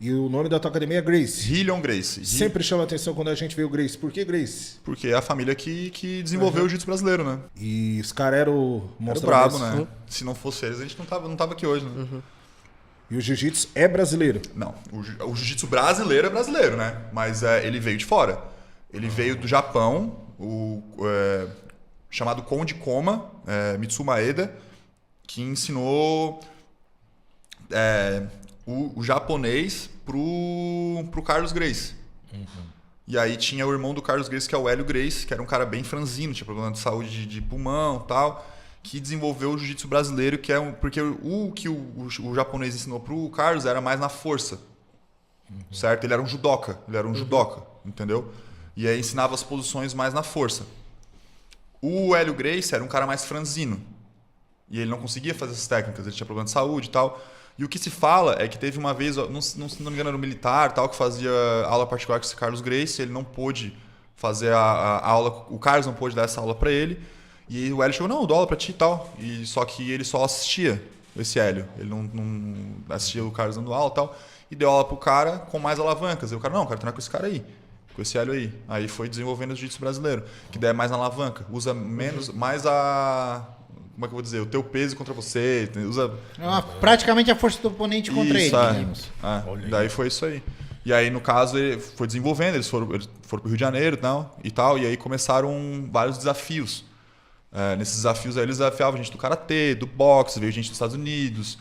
E o nome da tua academia é Grace. Hillion Grace. Sempre chama atenção quando a gente vê o Grace. Por que Grace? Porque é a família que desenvolveu o jiu-jitsu brasileiro, né? E os caras eram Era monstro brabo, mesmo. né? Se não fosse eles, a gente não tava aqui hoje, né? E o jiu-jitsu é brasileiro. Não, o jiu-jitsu brasileiro é brasileiro, né? Mas ele veio de fora. Ele veio do Japão, chamado Konde Koma, Mitsu Maeda, que ensinou o japonês pro Carlos Gracie. E aí tinha o irmão do Carlos Gracie, que é o Hélio Gracie, que era um cara bem franzino, tinha problema de saúde de pulmão e tal, que desenvolveu o jiu-jitsu brasileiro, que porque o que o japonês ensinou pro Carlos era mais na força. Certo? Ele era um judoca, entendeu? E aí ensinava as posições mais na força. O Hélio Gracie era um cara mais franzino. E ele não conseguia fazer essas técnicas, ele tinha problema de saúde e tal. E o que se fala é que teve uma vez, se não me engano era um militar tal, que fazia aula particular com esse Carlos Gracie, ele não pôde fazer a aula, o Carlos não pôde dar essa aula pra ele. E o Hélio chegou, não, eu dou aula pra ti e tal. Só que ele só assistia esse Hélio, ele não assistia o Carlos dando aula e tal. E deu aula pro cara com mais alavancas. E o cara, não, eu quero treinar com esse cara aí. Com esse Hélio aí. Aí foi desenvolvendo o jiu-jitsu brasileiro. Que daí é mais na alavanca. Usa mais a... Como é que eu vou dizer? O teu peso contra você. Usa... praticamente a força do oponente contra ele, digamos. Daí foi isso aí. E aí, no caso, ele foi desenvolvendo. Eles foram pro Rio de Janeiro e tal. E aí começaram vários desafios. Nesses desafios aí, eles desafiavam gente do karatê, do boxe, veio gente dos Estados Unidos.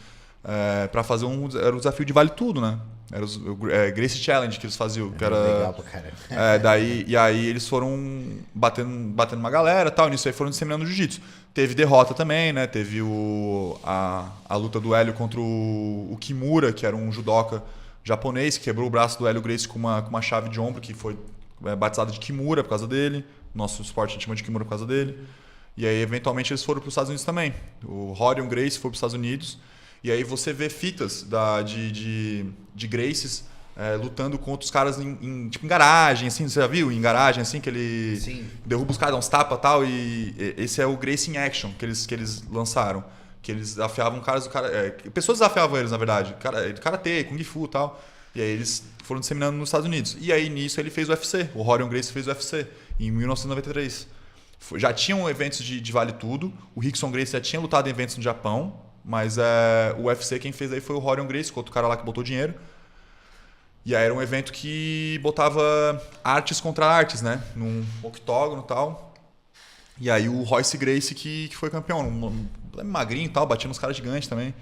Para fazer era um desafio de vale tudo, né? Era o Gracie Challenge que eles faziam. Que era, legal pra caramba. E aí eles foram batendo uma galera e tal. E nisso aí foram disseminando o jiu-jitsu. Teve derrota também, né? Teve a luta do Hélio contra o Kimura, que era um judoca japonês, que quebrou o braço do Hélio Gracie com uma chave de ombro, que foi batizada de Kimura por causa dele. Nosso esporte a gente chama de Kimura por causa dele. E aí, eventualmente, eles foram para os Estados Unidos também. O Rorion Gracie foi para os Estados Unidos. E aí você vê fitas de Gracies lutando contra os caras tipo em garagem, assim, você já viu? Em garagem, assim, que ele derruba os caras, dá uns tapas e tal. E esse é o Gracie in Action que eles lançaram. Que eles desafiavam caras... pessoas desafiavam eles, na verdade. Karatê, Kung Fu e tal. E aí eles foram disseminando nos Estados Unidos. E aí, nisso, ele fez o UFC. O Rorion Gracie fez o UFC em 1993. Já tinham eventos de Vale Tudo. O Rickson Gracie já tinha lutado em eventos no Japão. Mas o UFC quem fez aí foi o Rorion Gracie, outro cara lá que botou dinheiro. E aí era um evento que botava artes contra artes, né? Num octógono e tal. E aí o Royce Gracie que foi campeão. Magrinho e tal, batia nos caras gigantes também.